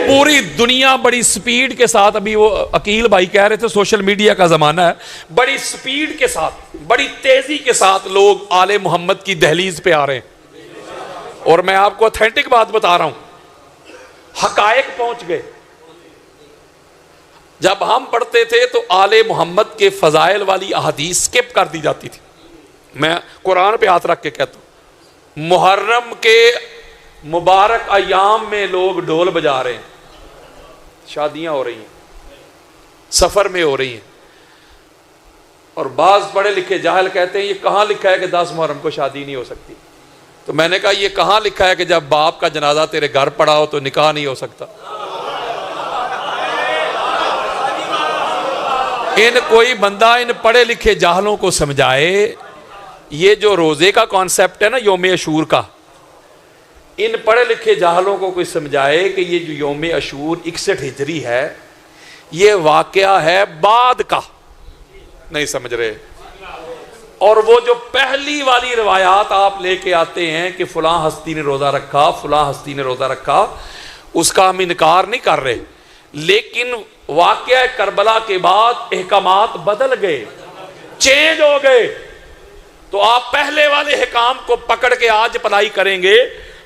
پوری دنیا بڑی سپیڈ کے ساتھ، ابھی وہ عقیل بھائی کہہ رہے تھے سوشل میڈیا کا زمانہ ہے، بڑی سپیڈ کے ساتھ، بڑی تیزی کے ساتھ لوگ آل محمد کی دہلیز پہ آ رہے ہیں۔ اور میں آپ کو اتھینٹک بات بتا رہا ہوں، حقائق پہنچ گئے۔ جب ہم پڑھتے تھے تو آل محمد کے فضائل والی احادیث سکپ کر دی جاتی تھی۔ میں قرآن پہ ہاتھ رکھ کے کہتا ہوں، محرم کے مبارک ایام میں لوگ ڈھول بجا رہے ہیں، شادیاں ہو رہی ہیں، سفر میں ہو رہی ہیں، اور بعض پڑھے لکھے جاہل کہتے ہیں یہ کہاں لکھا ہے کہ 10 محرم کو شادی نہیں ہو سکتی؟ تو میں نے کہا یہ کہاں لکھا ہے کہ جب باپ کا جنازہ تیرے گھر پڑا ہو تو نکاح نہیں ہو سکتا؟ کوئی بندہ ان پڑھے لکھے جاہلوں کو سمجھائے، یہ جو روزے کا کانسیپٹ ہے نا یوم عاشور کا، ان پڑھے لکھے جاہلوں کو کوئی سمجھائے کہ یہ جو یوم عاشور 61 ہجری ہے یہ واقعہ ہے بعد کا، نہیں سمجھ رہے۔ اور وہ جو پہلی والی روایات آپ لے کے آتے ہیں کہ فلاں ہستی نے روزہ رکھا، فلاں ہستی نے روزہ رکھا، اس کا ہم انکار نہیں کر رہے، لیکن واقعہ کربلا کے بعد احکامات بدل گئے، چینج ہو گئے، تو آپ پہلے والے حکام کو پکڑ کے آج اپلائی کریں گے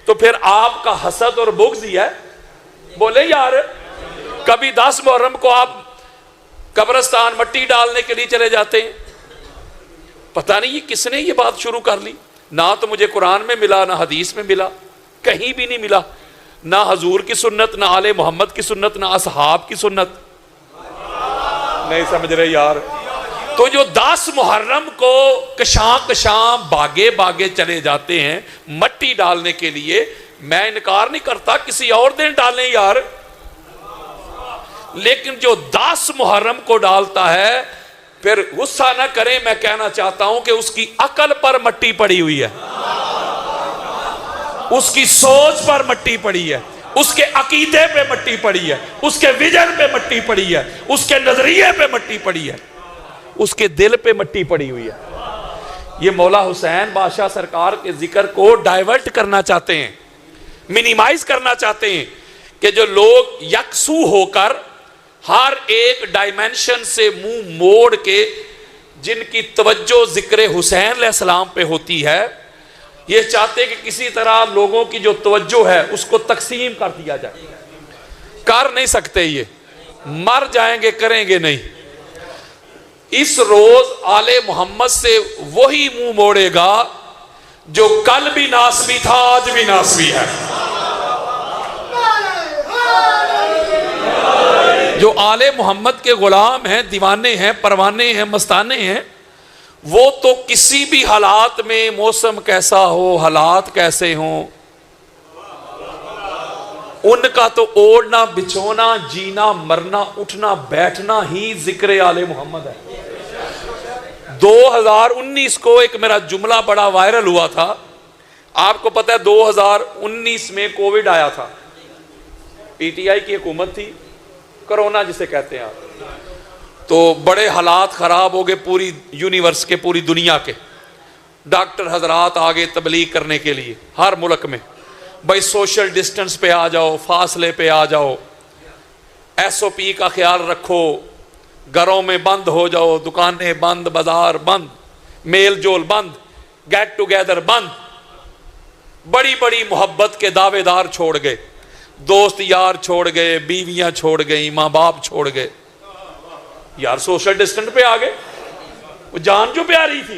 تو پھر آپ کا حسد اور بغض ہی ہے۔ بولے یار، کبھی 10 محرم کو آپ قبرستان مٹی ڈالنے کے لیے چلے جاتے ہیں، پتہ نہیں یہ کس نے یہ بات شروع کر لی، نہ تو مجھے قرآن میں ملا، نہ حدیث میں ملا، کہیں بھی نہیں ملا، نہ حضور کی سنت، نہ آل محمد کی سنت، نہ اصحاب کی سنت، نہیں سمجھ رہے یار۔ تو جو 10 محرم کو کشاں کشاں باغے باغے چلے جاتے ہیں مٹی ڈالنے کے لیے، میں انکار نہیں کرتا کسی اور دن ڈالیں یار، لیکن جو 10 محرم کو ڈالتا ہے پھر غصہ نہ کریں، میں کہنا چاہتا ہوں کہ اس کی عقل پر مٹی پڑی ہوئی ہے، اس کی سوچ پر مٹی پڑی ہے، اس کے عقیدے پہ مٹی پڑی ہے، اس کے ویژن پہ مٹی پڑی ہے، اس کے نظریے پہ مٹی پڑی ہے، اس کے دل پہ مٹی پڑی ہوئی ہے۔ یہ مولا حسین بادشاہ سرکار کے ذکر کو ڈائیورٹ کرنا چاہتے ہیں، منیمائز کرنا چاہتے ہیں کہ جو لوگ یکسو ہو کر ہر ایک ڈائمنشن سے منہ موڑ کے جن کی توجہ ذکر حسین علیہ السلام پہ ہوتی ہے، یہ چاہتے کہ کسی طرح لوگوں کی جو توجہ ہے اس کو تقسیم کر دیا جائے۔ کر نہیں سکتے، یہ مر جائیں گے، کریں گے نہیں۔ اس روز آل محمد سے وہی منہ موڑے گا جو کل بھی ناسبی تھا، آج بھی ناسبی ہے۔ جو آل محمد کے غلام ہیں، دیوانے ہیں، پروانے ہیں، مستانے ہیں، وہ تو کسی بھی حالات میں، موسم کیسا ہو، حالات کیسے ہوں، ان کا تو اوڑھنا بچھونا، جینا مرنا، اٹھنا بیٹھنا ہی ذکر آل محمد ہے۔ 2019 کو ایک میرا جملہ بڑا وائرل ہوا تھا، آپ کو پتہ ہے 2019 میں کووڈ آیا تھا، پی ٹی آئی کی حکومت تھی، کرونا جسے کہتے ہیں آپ، تو بڑے حالات خراب ہو گئے پوری یونیورس کے، پوری دنیا کے، ڈاکٹر حضرات آگے تبلیغ کرنے کے لیے ہر ملک میں، بھائی سوشل ڈسٹنس پہ آ جاؤ، فاصلے پہ آ جاؤ، ایس او پی کا خیال رکھو، گھروں میں بند ہو جاؤ، دکانیں بند، بازار بند، میل جول بند، گیٹ ٹوگیدر بند، بڑی بڑی محبت کے دعوے دار چھوڑ گئے، دوست یار چھوڑ گئے، بیویاں چھوڑ گئی، ماں باپ چھوڑ گئے، یار سوشل ڈسٹنس پہ آ گئے، وہ جان جو پیاری تھی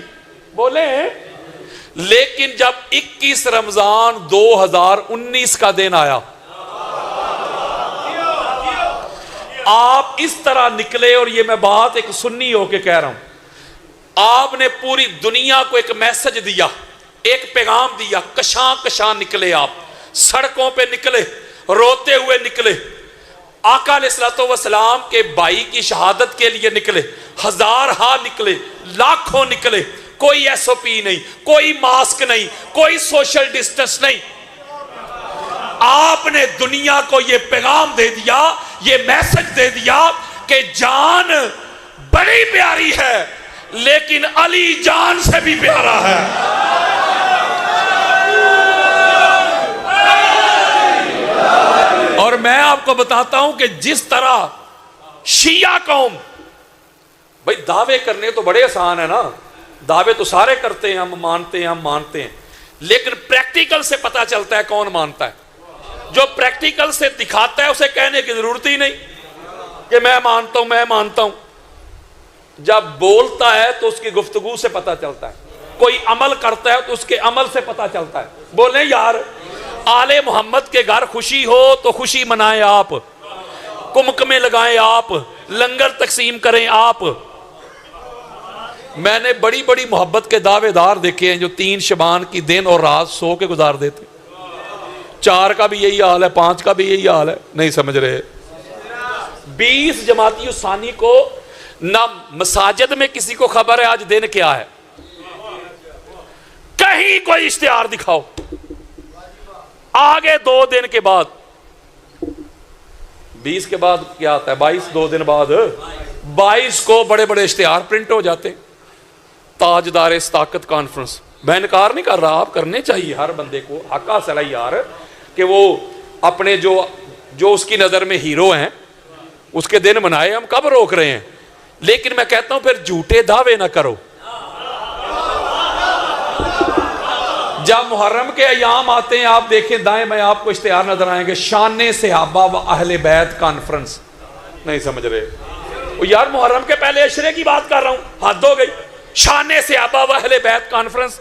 بولے ہیں۔ لیکن جب 21 رمضان 2019 کا دن آیا، آپ اس طرح نکلے، اور یہ میں بات ایک سنی ہو کے کہہ رہا ہوں، آپ نے پوری دنیا کو ایک میسج دیا، ایک پیغام دیا، کشاں کشاں نکلے، آپ سڑکوں پہ نکلے، روتے ہوئے نکلے، آقا علیہ الصلوۃ والسلام کے بھائی کی شہادت کے لیے نکلے، ہزار ہاں نکلے، لاکھوں نکلے، کوئی ایس او پی نہیں، کوئی ماسک نہیں، کوئی سوشل ڈسٹنس نہیں، آپ نے دنیا کو یہ پیغام دے دیا، یہ میسج دے دیا کہ جان بڑی پیاری ہے لیکن علی جان سے بھی پیارا ہے۔ اور میں آپ کو بتاتا ہوں کہ جس طرح شیعہ قوم، بھائی دعوے کرنے تو بڑے آسان ہے نا، دعوے تو سارے کرتے ہیں، ہم مانتے ہیں، لیکن پریکٹیکل سے پتا چلتا ہے کون مانتا ہے۔ جو پریکٹیکل سے دکھاتا ہے اسے کہنے کی ضرورت ہی نہیں کہ میں مانتا ہوں۔ جب بولتا ہے تو اس کی گفتگو سے پتا چلتا ہے، کوئی عمل کرتا ہے تو اس کے عمل سے پتا چلتا ہے۔ بولیں یار، آل محمد کے گھر خوشی ہو تو خوشی منائیں آپ، کمکمے لگائیں آپ، لنگر تقسیم کریں آپ۔ میں نے بڑی بڑی محبت کے دعوے دار دیکھے ہیں جو 3 شبان کی دن اور رات سو کے گزار دیتے، 4 کا بھی یہی حال ہے، 5 کا بھی یہی حال ہے، نہیں سمجھ رہے۔ 20 جماعتی الثانی کو نہ مساجد میں کسی کو خبر ہے آج دن کیا ہے، کہیں کوئی اشتہار دکھاؤ، آگے 2 دن کے بعد، 20 کے بعد کیا آتا ہے، 22، 2 دن بعد 22 کو بڑے بڑے اشتہار پرنٹ ہو جاتے، تاجدار صداقت کانفرنس۔ میں انکار نہیں کر رہا، آپ کرنے چاہیے، ہر بندے کو حق حاصل ہے یار کہ وہ اپنے جو اس کی نظر میں ہیرو ہیں اس کے دن منائے، ہم کب روک رہے ہیں، لیکن میں کہتا ہوں پھر جھوٹے دعوے نہ کرو۔ جب محرم کے ایام آتے ہیں آپ دیکھیں دائیں میں آپ کو اشتہار نظر آئیں گے، شان صحابہ و اہل بیت کانفرنس، نہیں سمجھ رہے یار، محرم کے پہلے عشرے کی بات کر رہا ہوں، حد ہو گئی، شان صحابہ و اہل بیت کانفرنس۔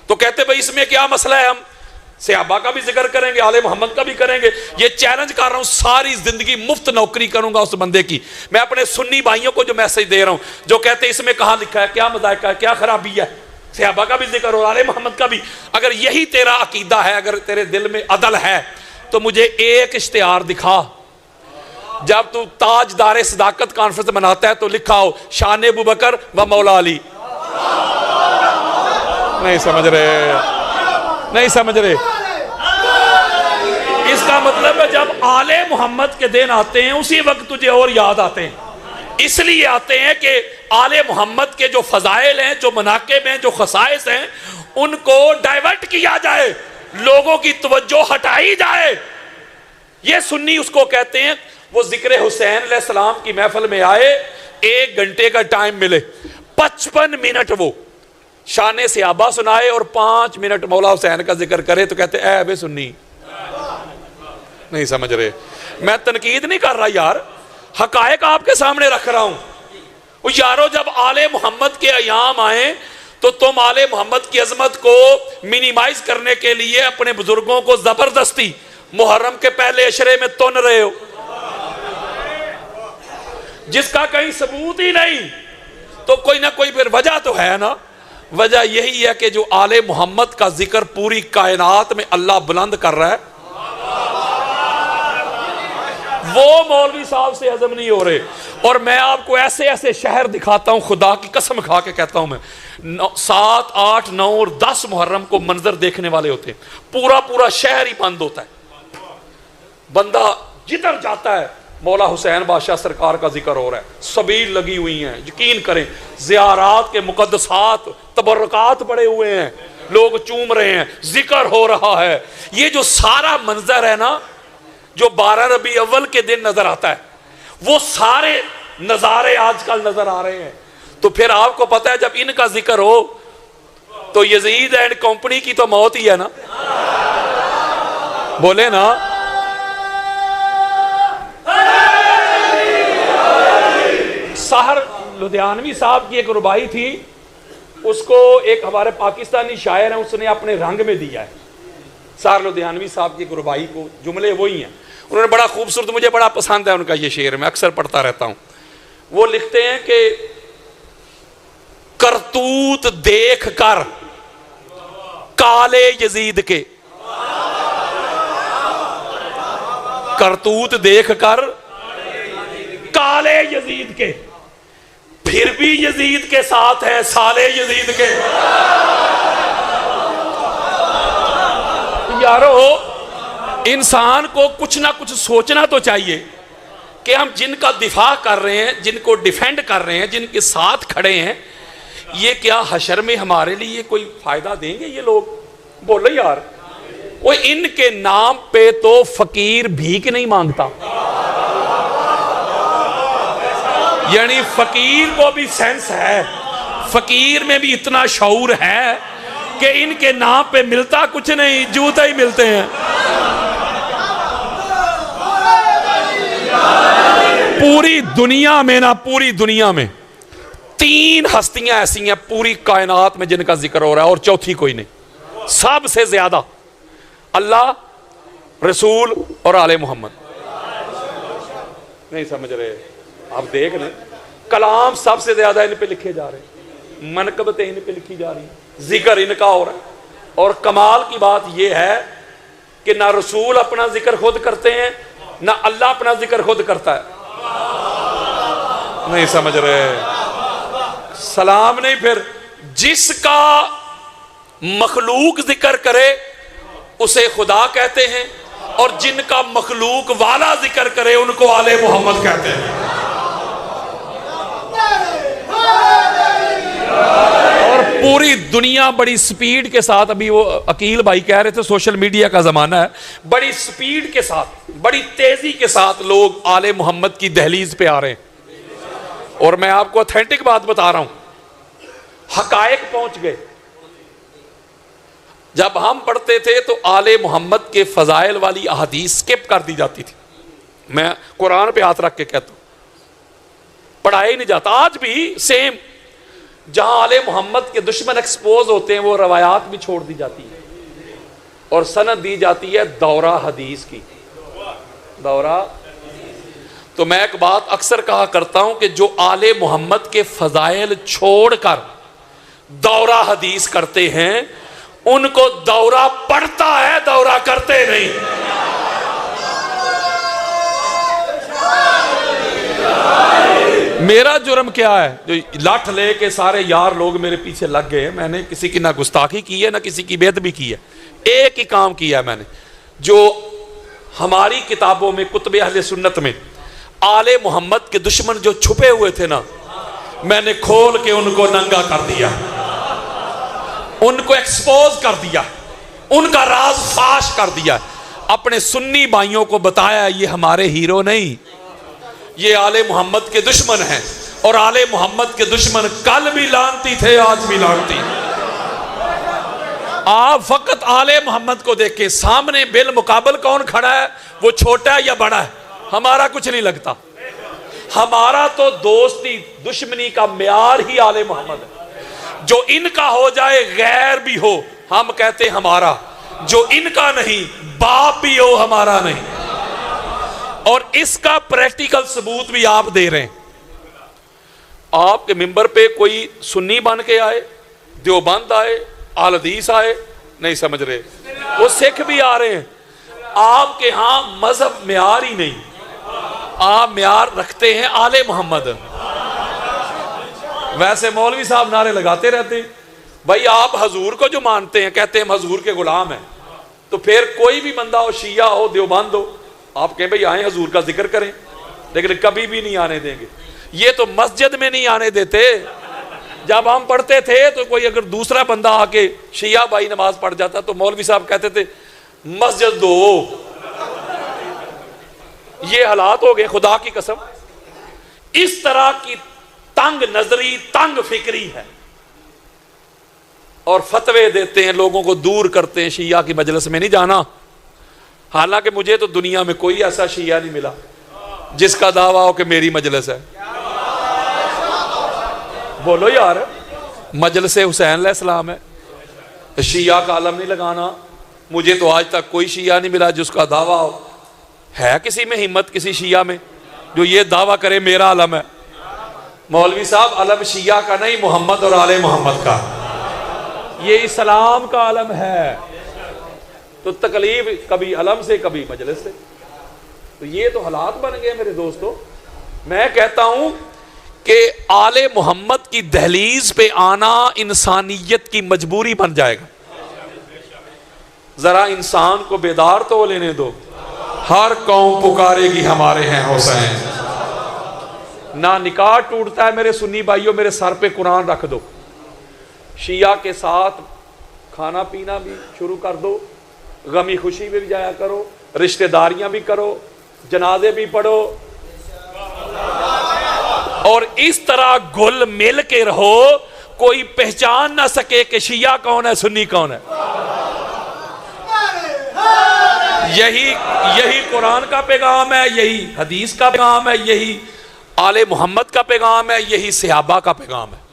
تو کہتے بھائی اس میں کیا مسئلہ ہے، ہم صحابہ کا بھی ذکر کریں گے، آل محمد کا بھی کریں گے۔ یہ چیلنج کر رہا ہوں، ساری زندگی مفت نوکری کروں گا اس بندے کی۔ میں اپنے سنی بھائیوں کو جو میسج دے رہا ہوں جو کہتے ہیں اس میں کہاں لکھا ہے، کیا مذائقہ ہے، کیا خرابی ہے، صحابہ کا بھی ذکر اور آل محمد کا بھی، اگر یہی تیرا عقیدہ ہے، اگر تیرے دل میں عدل ہے تو مجھے ایک اشتہار دکھا۔ جب تو تاجدار صداقت کانفرنس مناتا ہے تو لکھا ہو شان ابوبکر و مولا علی، نہیں سمجھ رہے۔ اس کا مطلب ہے جب آل محمد کے دن آتے ہیں اسی وقت تجھے اور یاد آتے ہیں، اس لیے آتے ہیں کہ آل محمد کے جو فضائل ہیں، جو مناقب ہیں، جو خصائص ہیں، ان کو ڈائیورٹ کیا جائے، لوگوں کی توجہ ہٹائی جائے۔ یہ سنی اس کو کہتے ہیں۔ وہ ذکر حسین علیہ السلام کی محفل میں آئے، 1 گھنٹے کا ٹائم ملے، 55 منٹ وہ شان صحابہ سنائے اور 5 منٹ مولا حسین کا ذکر کرے، تو کہتے اے ابے سنی، نہیں سمجھ رہے۔ میں تنقید نہیں کر رہا یار، حقائق آپ کے سامنے رکھ رہا ہوں۔ یارو جب آل محمد کے ایام آئیں تو تم آل محمد کی عظمت کو منیمائز کرنے کے لیے اپنے بزرگوں کو زبردستی محرم کے پہلے عشرے میں تن رہے ہو، جس کا کہیں ثبوت ہی نہیں، تو کوئی نہ کوئی پھر وجہ تو ہے نا۔ وجہ یہی ہے کہ جو آل محمد کا ذکر پوری کائنات میں اللہ بلند کر رہا ہے، وہ مولوی صاحب سے ہضم نہیں ہو رہے۔ اور میں آپ کو ایسے ایسے شہر دکھاتا ہوں، خدا کی قسم کھا کے کہتا ہوں، میں 7، 8، 9 اور 10 محرم کو منظر دیکھنے والے ہوتے ہیں، پورا شہر ہی بند ہوتا ہے، بندہ جدھر جاتا ہے مولا حسین بادشاہ سرکار کا ذکر ہو رہا ہے، سبیل لگی ہوئی ہیں، یقین کریں زیارات کے مقدسات تبرکات پڑے ہوئے ہیں، لوگ چوم رہے ہیں، ذکر ہو رہا ہے۔ یہ جو سارا منظر ہے نا جو 12 ربیع اول کے دن نظر آتا ہے، وہ سارے نظارے آج کل نظر آ رہے ہیں۔ تو پھر آپ کو پتہ ہے جب ان کا ذکر ہو تو یزید اینڈ کمپنی کی تو موت ہی ہے نا، بولے نا۔ سحر لدھیانوی صاحب کی ایک ربائی تھی، اس کو ایک ہمارے پاکستانی شاعر ہیں اس نے اپنے رنگ میں دیا ہے، سحر لدھیانوی صاحب کی ایک ربائی کو، جملے وہی ہیں، انہوں نے بڑا خوبصورت، مجھے بڑا پسند ہے ان کا یہ شعر، میں اکثر پڑھتا رہتا ہوں۔ وہ لکھتے ہیں کہ کرتوت دیکھ کر کالے یزید کے، کرتوت دیکھ کر کالے یزید کے، پھر بھی یزید کے ساتھ ہے سالے یزید کے۔ یارو انسان کو کچھ نہ کچھ سوچنا تو چاہیے کہ ہم جن کا دفاع کر رہے ہیں، جن کو ڈیفینڈ کر رہے ہیں، جن کے ساتھ کھڑے ہیں، یہ کیا حشر میں ہمارے لیے کوئی فائدہ دیں گے یہ لوگ؟ بولو یار، وہ ان کے نام پہ تو فقیر بھیک نہیں مانگتا. یعنی فقیر کو بھی سینس ہے, فقیر میں بھی اتنا شعور ہے کہ ان کے نام پہ ملتا کچھ نہیں, جوتے ہی ملتے ہیں. پوری دنیا میں نا, پوری دنیا میں 3 ہستیاں ایسی ہیں پوری کائنات میں جن کا ذکر ہو رہا ہے, اور چوتھی کوئی نہیں. سب سے زیادہ اللہ, رسول اور آل محمد. نہیں سمجھ رہے آپ؟ دیکھ لیں, کلام سب سے زیادہ ان پہ لکھے جا رہے ہیں, منقبتیں ان پہ لکھی جا رہی ہیں, ذکر ان کا ہو رہا ہے. اور کمال کی بات یہ ہے کہ نہ رسول اپنا ذکر خود کرتے ہیں, نہ اللہ اپنا ذکر خود کرتا ہے. نہیں سمجھ رہے؟ سلام نہیں. پھر جس کا مخلوق ذکر کرے اسے خدا کہتے ہیں, اور جن کا مخلوق والا ذکر کرے ان کو آل محمد کہتے ہیں. اور پوری دنیا بڑی سپیڈ کے ساتھ, ابھی وہ عقیل بھائی کہہ رہے تھے سوشل میڈیا کا زمانہ ہے, بڑی سپیڈ کے ساتھ, بڑی تیزی کے ساتھ لوگ آل محمد کی دہلیز پہ آ رہے ہیں. اور میں آپ کو اتھینٹک بات بتا رہا ہوں, حقائق پہنچ گئے. جب ہم پڑھتے تھے تو آل محمد کے فضائل والی احادیث سکپ کر دی جاتی تھی. میں قرآن پہ ہاتھ رکھ کے کہتا ہوں, پڑھایا ہی نہیں جاتا. آج بھی سیم, جہاں آل محمد کے دشمن ایکسپوز ہوتے ہیں وہ روایات بھی چھوڑ دی جاتی ہیں, اور سند دی جاتی ہے دورہ حدیث کی. دورہ. تو میں ایک بات اکثر کہا کرتا ہوں کہ جو آل محمد کے فضائل چھوڑ کر دورہ حدیث کرتے ہیں ان کو دورہ پڑتا ہے, دورہ کرتے نہیں. میرا جرم کیا ہے جو لاٹھ لے کے سارے یار لوگ میرے پیچھے لگ گئے ہیں؟ میں نے کسی کی نہ گستاخی کی ہے, نہ کسی کی بے ادبی کی ہے. ایک ہی کام کیا ہے میں نے, جو ہماری کتابوں میں کتب اہل سنت میں آل محمد کے دشمن جو چھپے ہوئے تھے نا, میں نے کھول کے ان کو ننگا کر دیا, ان کو ایکسپوز کر دیا, ان کا راز فاش کر دیا. اپنے سنی بھائیوں کو بتایا یہ ہمارے ہیرو نہیں, یہ آل محمد کے دشمن ہیں, اور آل محمد کے دشمن کل بھی لانتی تھے, آج بھی لانتی. آپ فقط آل محمد کو دیکھیں, سامنے بالمقابل کون کھڑا ہے, وہ چھوٹا ہے یا بڑا ہے, ہمارا کچھ نہیں لگتا. ہمارا تو دوستی دشمنی کا معیار ہی آل محمد ہے. جو ان کا ہو جائے غیر بھی ہو ہم کہتے ہمارا, جو ان کا نہیں باپ بھی ہو ہمارا نہیں. اور اس کا پریکٹیکل ثبوت بھی آپ دے رہے ہیں. آپ کے ممبر پہ کوئی سنی بن کے آئے, دیوبند آئے, اہل حدیث آئے, نہیں سمجھ رہے, وہ سکھ بھی آ رہے ہیں. آپ کے ہاں مذہب معیار ہی نہیں, آپ معیار رکھتے ہیں آل محمد. ویسے مولوی صاحب نعرے لگاتے رہتے ہیں, بھائی آپ حضور کو جو مانتے ہیں, کہتے ہیں ہم حضور کے غلام ہیں, تو پھر کوئی بھی بندہ ہو, شیعہ ہو, دیوبند ہو, آپ کہیں بھائی آئیں حضور کا ذکر کریں, لیکن کبھی بھی نہیں آنے دیں گے. یہ تو مسجد میں نہیں آنے دیتے. جب ہم پڑھتے تھے تو کوئی اگر دوسرا بندہ آ کے شیعہ بھائی نماز پڑھ جاتا تو مولوی صاحب کہتے تھے مسجد دو. یہ حالات ہو گئے خدا کی قسم. اس طرح کی تنگ نظری, تنگ فکری ہے, اور فتوے دیتے ہیں, لوگوں کو دور کرتے ہیں, شیعہ کی مجلس میں نہیں جانا. حالانکہ مجھے تو دنیا میں کوئی ایسا شیعہ نہیں ملا جس کا دعویٰ ہو کہ میری مجلس ہے. بولو یار, مجلس حسین علیہ السلام ہے, شیعہ کا علم نہیں لگانا. مجھے تو آج تک کوئی شیعہ نہیں ملا جس کا دعویٰ ہو. ہے کسی میں ہمت, کسی شیعہ میں, جو یہ دعویٰ کرے میرا علم ہے؟ مولوی صاحب علم شیعہ کا نہیں, محمد اور آل محمد کا. یہ اسلام کا علم ہے. تو تکلیف کبھی علم سے, کبھی مجلس سے. تو یہ تو حالات بن گئے میرے دوستو. میں کہتا ہوں کہ آل محمد کی دہلیز پہ آنا انسانیت کی مجبوری بن جائے گا. ذرا انسان کو بیدار تو لینے دو. ہر قوم پکارے گی ہمارے ہیں حسین. نہ نکاح ٹوٹتا ہے میرے سنی بھائیوں, میرے سر پہ قرآن رکھ دو. شیعہ کے ساتھ کھانا پینا بھی شروع کر دو, غمی خوشی میں بھی جایا کرو، رشتہ داریاں بھی کرو، جنازے بھی پڑھو، اور اس طرح گھل مل کے رہو کوئی پہچان نہ سکے کہ شیعہ کون ہے سنی کون ہے۔ یہی قرآن کا پیغام ہے، یہی حدیث کا پیغام ہے، یہی آل محمد کا پیغام ہے، یہی صحابہ کا پیغام ہے۔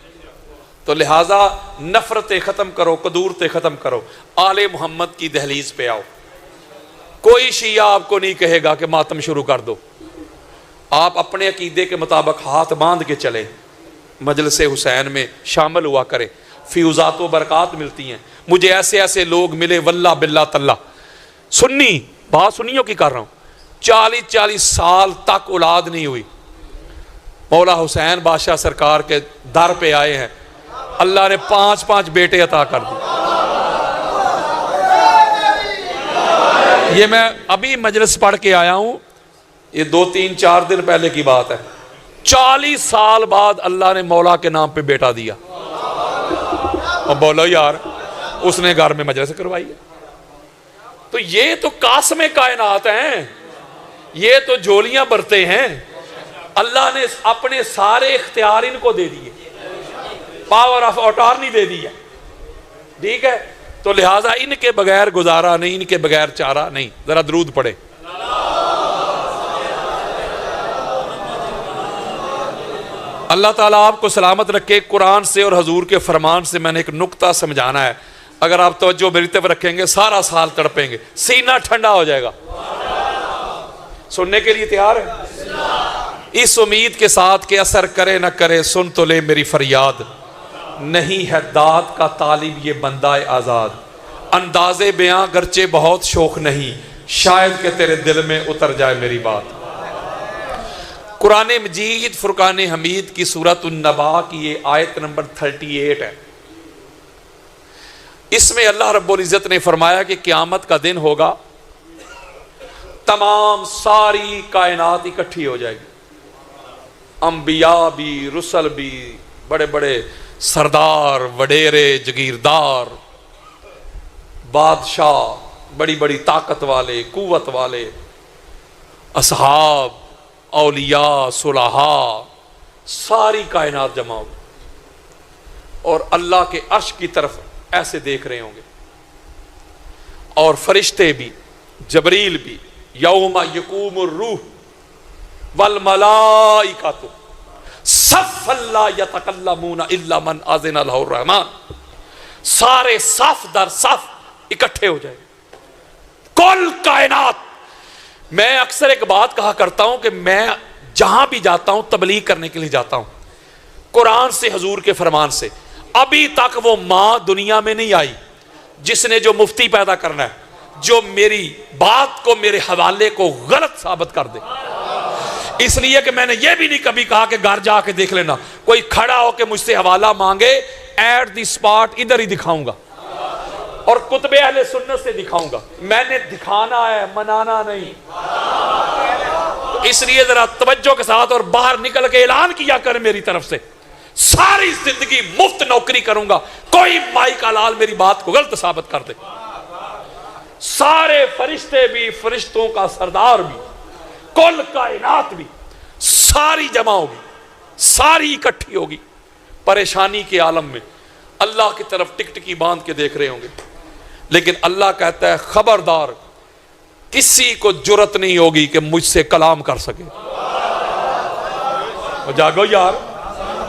تو لہٰذا نفرتیں ختم کرو، قدورتیں ختم کرو، آل محمد کی دہلیز پہ آؤ۔ کوئی شیعہ آپ کو نہیں کہے گا کہ ماتم شروع کر دو، آپ اپنے عقیدے کے مطابق ہاتھ باندھ کے چلیں، مجلس حسین میں شامل ہوا کریں، فیوزات و برکات ملتی ہیں۔ مجھے ایسے ایسے لوگ ملے واللہ باللہ تاللہ، سنی، بات سنیوں کی کر رہا ہوں، 40 سال تک اولاد نہیں ہوئی، مولا حسین بادشاہ سرکار کے در پہ آئے ہیں، اللہ نے 5 بیٹے عطا کر دی۔ یہ میں ابھی مجلس پڑھ کے آیا ہوں، یہ 2-3-4 دن پہلے کی بات ہے، 40 سال بعد اللہ نے مولا کے نام پہ بیٹا دیا۔ اور بولو یار، اس نے گھر میں مجلس کروائی ہے۔ تو یہ تو قاسم کائنات ہیں، یہ تو جھولیاں برتے ہیں، اللہ نے اپنے سارے اختیار ان کو دے دیے، پاور آف اٹارنی دے دی ہے، ٹھیک ہے؟ تو لہٰذا ان کے بغیر گزارا نہیں، ان کے بغیر چارہ نہیں۔ ذرا درود پڑھے۔ اللہ تعالیٰ آپ کو سلامت رکھے۔ قرآن سے اور حضور کے فرمان سے میں نے ایک نقطہ سمجھانا ہے، اگر آپ توجہ میری طرف رکھیں گے سارا سال تڑپیں گے، سینہ ٹھنڈا ہو جائے گا۔ سننے کے لیے تیار ہے؟ اس امید کے ساتھ کہ اثر کرے نہ کرے سن تو لے میری فریاد، نہیں ہے داد کا طالب یہ بندہ آزاد، انداز بیاں گرچہ بہت شوق نہیں، شاید کہ تیرے دل میں اتر جائے میری بات۔ قرآن مجید فرقان حمید کی سورۃ النبا کی یہ آیت نمبر 38 ہے۔ اس میں اللہ رب العزت نے فرمایا کہ قیامت کا دن ہوگا، تمام ساری کائنات اکٹھی ہو جائے گی، انبیاء بھی، رسل بھی، بڑے بڑے سردار، وڈیرے، جگیردار، بادشاہ، بڑی بڑی طاقت والے، قوت والے، اصحاب، اولیاء، صلحاء، ساری کائنات جمع ہوگی اور اللہ کے عرش کی طرف ایسے دیکھ رہے ہوں گے، اور فرشتے بھی، جبریل بھی، یوم یقوم الروح والملائکۃ صفا لا یتکلمون الا من اذن له الرحمن، سارے صف در صف اکٹھے ہو جائیں گے، کل کائنات۔ میں اکثر ایک بات کہا کرتا ہوں کہ میں جہاں بھی جاتا ہوں تبلیغ کرنے کے لیے جاتا ہوں، قرآن سے، حضور کے فرمان سے، ابھی تک وہ ماں دنیا میں نہیں آئی جس نے جو مفتی پیدا کرنا ہے جو میری بات کو، میرے حوالے کو غلط ثابت کر دے۔ اس لیے کہ میں نے یہ بھی نہیں کبھی کہا کہ گھر جا کے دیکھ لینا، کوئی کھڑا ہو کے مجھ سے حوالہ مانگے، ایٹ دی سپاٹ ادھر ہی دکھاؤں گا اور کتب اہل سنت سے دکھاؤں گا، میں نے دکھانا ہے، منانا نہیں۔ اس لیے ذرا توجہ کے ساتھ اور باہر نکل کے اعلان کیا کر میری طرف سے، ساری زندگی مفت نوکری کروں گا، کوئی مائی کا لال میری بات کو غلط ثابت کر دے۔ سارے فرشتے بھی، فرشتوں کا سردار بھی، کل کائنات بھی، ساری جمع ہوگی، ساری اکٹھی ہوگی، پریشانی کے عالم میں اللہ کی طرف ٹکٹکی باندھ کے دیکھ رہے ہوں گے۔ لیکن اللہ کہتا ہے خبردار، کسی کو جرت نہیں ہوگی کہ مجھ سے کلام کر سکے۔ جاگو یار،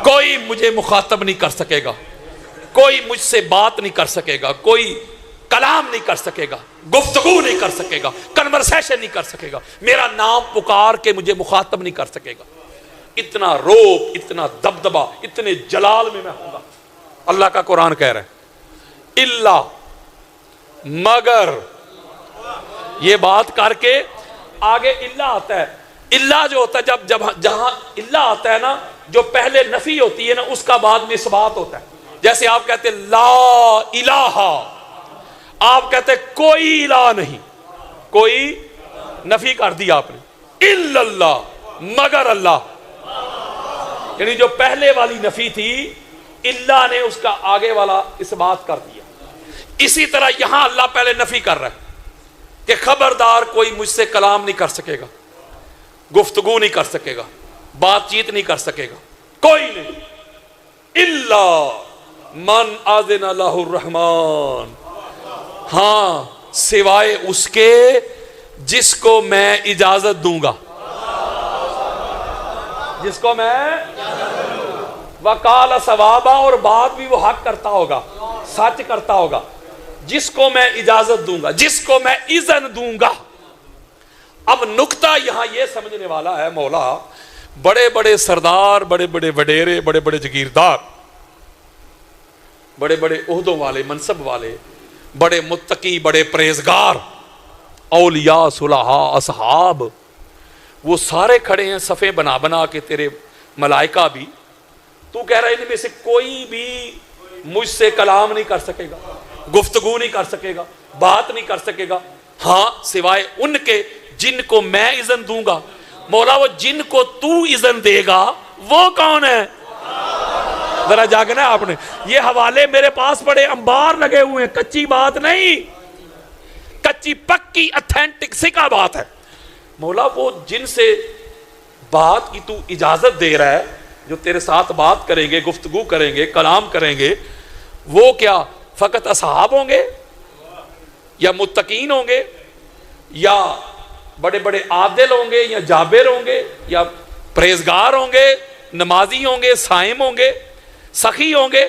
کوئی مجھے مخاطب نہیں کر سکے گا، کوئی مجھ سے بات نہیں کر سکے گا، کوئی کلام نہیں کر سکے گا، گفتگو نہیں کر سکے گا، کنورسیشن نہیں کر سکے گا، میرا نام پکار کے مجھے مخاطب نہیں کر سکے گا۔ اتنا روب، اتنا دبدبہ، اتنے جلال میں ہوں گا۔ اللہ کا قرآن کہہ رہا ہے اللہ، مگر، یہ بات کر کے آگے اللہ آتا ہے۔ اللہ جو ہوتا ہے جہاں اللہ آتا ہے نا، جو پہلے نفی ہوتی ہے نا، اس کا بعد میں اثبات ہوتا ہے۔ جیسے آپ کہتے ہیں لا الہ، آپ کہتے ہیں کوئی الہ نہیں، کوئی نفی کر دیا آپ نے، الا اللہ، مگر اللہ، یعنی جو پہلے والی نفی تھی اللہ نے اس کا آگے والا اثبات کر دیا۔ اسی طرح یہاں اللہ پہلے نفی کر رہا ہے، کہ خبردار کوئی مجھ سے کلام نہیں کر سکے گا، گفتگو نہیں کر سکے گا، بات چیت نہیں کر سکے گا، کوئی نہیں، الا من اذن له الرحمن، ہاں سوائے اس کے جس کو میں اجازت دوں گا، جس کو میں وقال ثوابا، اور بات بھی وہ حق کرتا ہوگا، سچ کرتا ہوگا، جس کو میں اجازت دوں گا، جس کو میں اذن دوں گا۔ اب نکتہ یہاں یہ سمجھنے والا ہے، مولا بڑے بڑے سردار، بڑے بڑے وڈیرے، بڑے بڑے جگیردار، بڑے بڑے عہدوں والے، منصب والے، بڑے متقی، بڑے پرہیزگار، اولیاء، صلحاء، اصحاب، وہ سارے کھڑے ہیں صفیں بنا بنا کے، تیرے ملائکہ بھی، تو کہہ رہا ہے ان میں سے کوئی بھی مجھ سے کلام نہیں کر سکے گا، گفتگو نہیں کر سکے گا، بات نہیں کر سکے گا، ہاں سوائے ان کے جن کو میں اذن دوں گا۔ مولا وہ جن کو تو اذن دے گا وہ کون ہے؟ ذرا جاگنا ہے آپ نے، یہ حوالے میرے پاس بڑے انبار لگے ہوئے ہیں، کچی بات نہیں، کچی پکی اتھینٹک سکا بات ہے۔ مولا وہ جن سے بات کی تو اجازت دے رہا ہے، جو تیرے ساتھ بات کریں گے، گفتگو کریں گے، کلام کریں گے، وہ کیا فقط اصحاب ہوں گے یا متقین ہوں گے یا بڑے بڑے عادل ہوں گے یا جابر ہوں گے یا پرہیزگار ہوں گے، نمازی ہوں گے، صائم ہوں گے، سخی ہوں گے،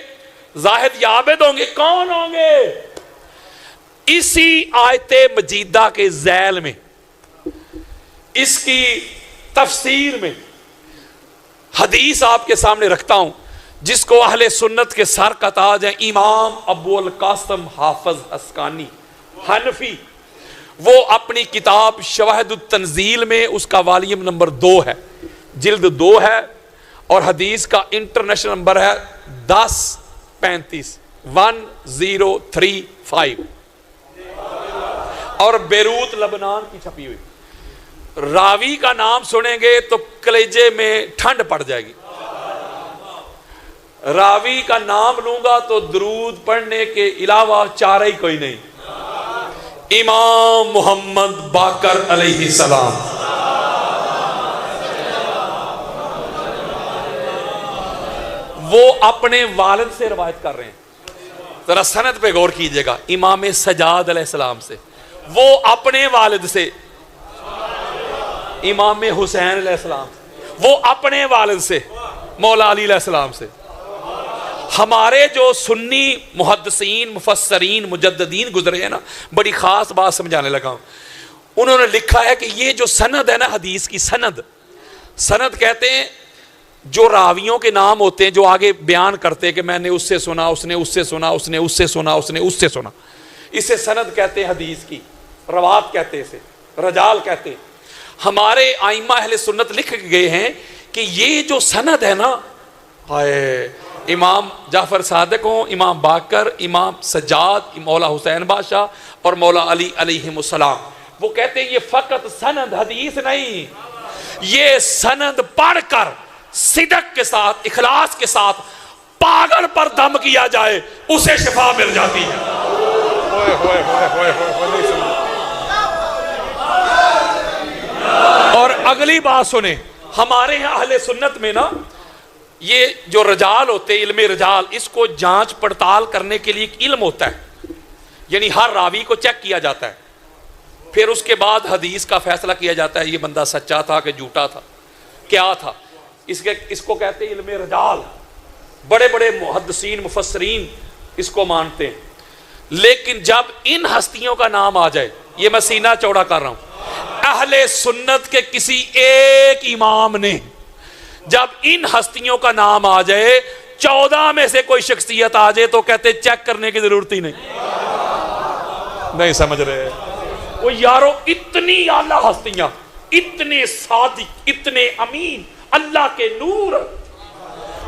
زاہد یا عابد ہوں گے، کون ہوں گے؟ اسی آیت مجیدہ کے ذیل میں، اس کی تفسیر میں حدیث آپ کے سامنے رکھتا ہوں، جس کو اہل سنت کے سر کا تاج ہے امام ابو القاسم حافظ حسقانی حنفی، وہ اپنی کتاب شواہد التنزیل میں اس کا والیوم نمبر 2 ہے، جلد 2 ہے، اور حدیث کا انٹرنیشنل نمبر ہے 1035 1035، اور بیروت لبنان کی چھپی ہوئی۔ راوی کا نام سنیں گے تو کلیجے میں ٹھنڈ پڑ جائے گی، راوی کا نام لوں گا تو درود پڑھنے کے علاوہ چارہ ہی کوئی نہیں، امام محمد باقر علیہ السلام۔ وہ اپنے والد سے روایت کر رہے ہیں، ذرا سند پہ غور کیجئے گا، امام سجاد علیہ السلام سے، وہ اپنے والد سے امام حسین علیہ السلام، وہ اپنے والد سے مولا علی علیہ السلام سے۔ ہمارے جو سنی محدثین، مفسرین، مجددین گزرے ہیں نا، بڑی خاص بات سمجھانے لگا ہوں، انہوں نے لکھا ہے کہ یہ جو سند ہے نا، حدیث کی سند، سند کہتے ہیں جو راویوں کے نام ہوتے ہیں جو آگے بیان کرتے ہیں کہ میں نے اس سے سنا، اس نے اس سے سنا، اس نے اس سے سنا، اس نے اس سے سنا، اسے سند کہتے ہیں، حدیث کی روات کہتے ہیں، اسے رجال کہتے ہیں۔ ہمارے ائمہ اہل سنت لکھ گئے ہیں کہ یہ جو سند ہے نا، امام جعفر صادق ہوں، امام باقر، امام سجاد، مولا حسین بادشاہ اور مولا علی علیہم السلام، وہ کہتے ہیں یہ فقط سند حدیث نہیں، یہ سند پڑھ کر صدق کے ساتھ، اخلاص کے ساتھ پاگل پر دم کیا جائے اسے شفا مل جاتی ہے۔ اور اگلی بات سنیں، ہمارے یہاں اہل سنت میں نا یہ جو رجال ہوتے، علم رجال، اس کو جانچ پڑتال کرنے کے لیے ایک علم ہوتا ہے، یعنی ہر راوی کو چیک کیا جاتا ہے، پھر اس کے بعد حدیث کا فیصلہ کیا جاتا ہے، یہ بندہ سچا تھا کہ جھوٹا تھا، کیا تھا، اس کو کہتے ہیں علم رجال۔ بڑے بڑے محدثین، مفسرین اس کو مانتے ہیں، لیکن جب ان ہستیوں کا نام آ جائے، یہ میں سینہ چوڑا کر رہا ہوں، اہل سنت کے کسی ایک امام نے جب ان ہستیوں کا نام آ جائے، 14 میں سے کوئی شخصیت آ جائے تو کہتے چیک کرنے کی ضرورت ہی نہیں سمجھ رہے وہ یارو، اتنی اعلیٰ ہستیاں، اتنے صادق، اتنے امین، اللہ کے نور،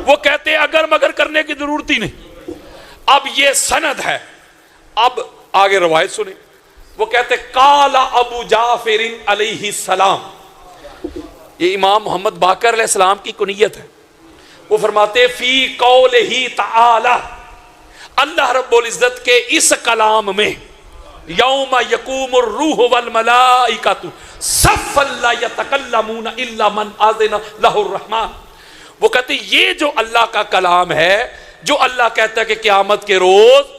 وہ کہتے اگر مگر کرنے کی ضرورت ہی نہیں۔ اب یہ سند ہے، اب آگے روایت سنیں، وہ کہتے قال ابو جعفر علیہ السلام، یہ امام محمد باقر علیہ السلام کی کنیت ہے، وہ فرماتے فی قولہ تعالی، اللہ رب العزت کے اس کلام میں، یوم یقوم الروح والملائکۃ صفا لا یتکلمون الا من اذن لہ الرحمن. وہ کہتے ہیں یہ جو اللہ کا کلام ہے، جو اللہ کہتا ہے کہ قیامت کے روز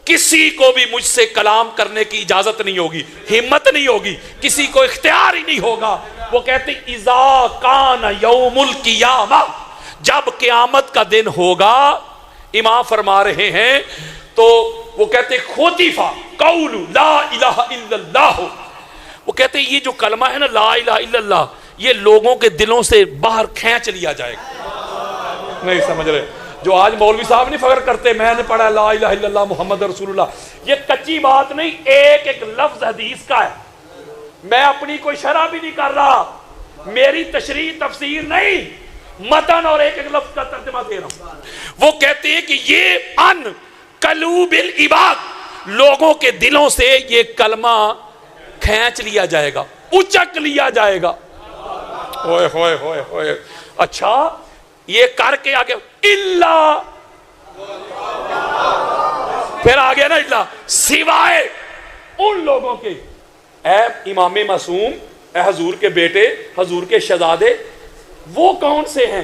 کسی کو بھی مجھ سے کلام کرنے کی اجازت نہیں ہوگی، ہمت نہیں ہوگی، کسی کو اختیار ہی نہیں ہوگا. وہ کہتے ہیں اذا کان یوم القیامہ، جب قیامت کا دن ہوگا، امام فرما رہے ہیں، تو وہ کہتے ہیں خطف قول لا الہ الا اللہ. وہ کہتے ہیں یہ جو کلمہ ہے نا لا الہ الا اللہ، یہ لوگوں کے دلوں سے باہر کھینچ لیا جائے گا. نہیں سمجھ رہے؟ جو آج مولوی صاحب نہیں فخر کرتے میں نے پڑھا لا الہ الا اللہ محمد رسول اللہ، یہ کچی بات نہیں، ایک ایک لفظ حدیث کا ہے. میں اپنی کوئی شرح بھی نہیں کر رہا، میری تشریح تفسیر نہیں، متن اور ایک ایک لفظ کا ترجمہ دے رہا ہوں. وہ کہتے ہیں کہ یہ ان قلوب العباد، لوگوں کے دلوں سے یہ کلمہ کھینچ لیا جائے گا، اچک لیا جائے گا. ہوئے ہوئے ہوئے ہوئے. اچھا یہ کر کے آگے اللہ، پھر آگے نا اللہ، سوائے ان لوگوں کے، اے امام معصوم، اے حضور کے بیٹے، حضور کے شہزادے، وہ کون سے ہیں؟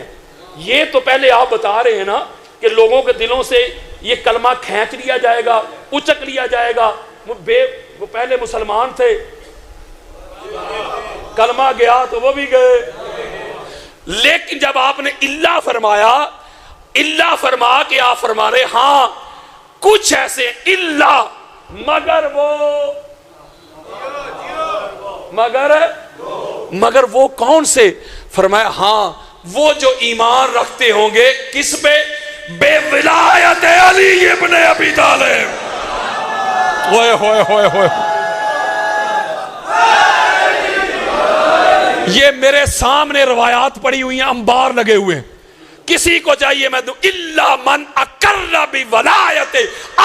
یہ تو پہلے آپ بتا رہے ہیں نا کہ لوگوں کے دلوں سے یہ کلمہ کھینچ لیا جائے گا، اچک لیا جائے گا. وہ پہلے مسلمان تھے، کلمہ گیا تو وہ بھی گئے. لیکن جب آپ نے اللہ فرمایا، اللہ فرما کے آپ فرما رہے ہاں کچھ ایسے اللہ، مگر وہ کون سے؟ فرمایا ہاں وہ جو ایمان رکھتے ہوں گے کس پہ؟ بے ولایت علی ابن ابی طالب. ہوئے ہوئے ہوئے ہوئے. یہ میرے سامنے روایات پڑی ہوئی ہیں، انبار لگے ہوئے ہیں، کسی کو چاہیے میں دوں. الا من اقر بولایت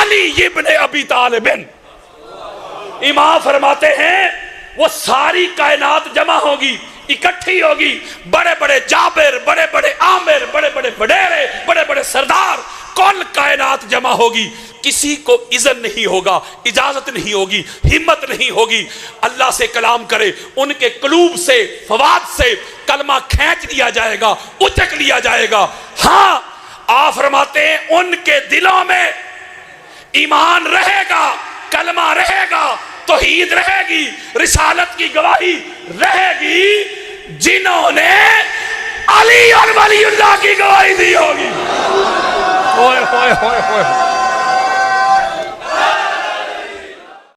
علی ابن ابی طالب. امام فرماتے ہیں وہ ساری کائنات جمع ہوگی، اکٹھی ہوگی، بڑے بڑے جابر، بڑے بڑے عامر، بڑے بڑے وڈیرے، بڑے بڑے سردار، کل کائنات جمع ہوگی، کسی کو اذن نہیں ہوگا، اجازت نہیں ہوگی، ہمت نہیں ہوگی اللہ سے کلام کرے. ان کے قلوب سے، فواد سے کلمہ کھینچ لیا جائے گا، اچک لیا جائے گا. ہاں آپ فرماتے ہیں ان کے دلوں میں ایمان رہے گا، کلمہ رہے گا، توحید رہے گی، رسالت کی گواہی رہے گی، جنہوں نے علی اور ولی اللہ کی گواہی دی ہوگی. ہوئے ہوئے ہوئے ہوئے.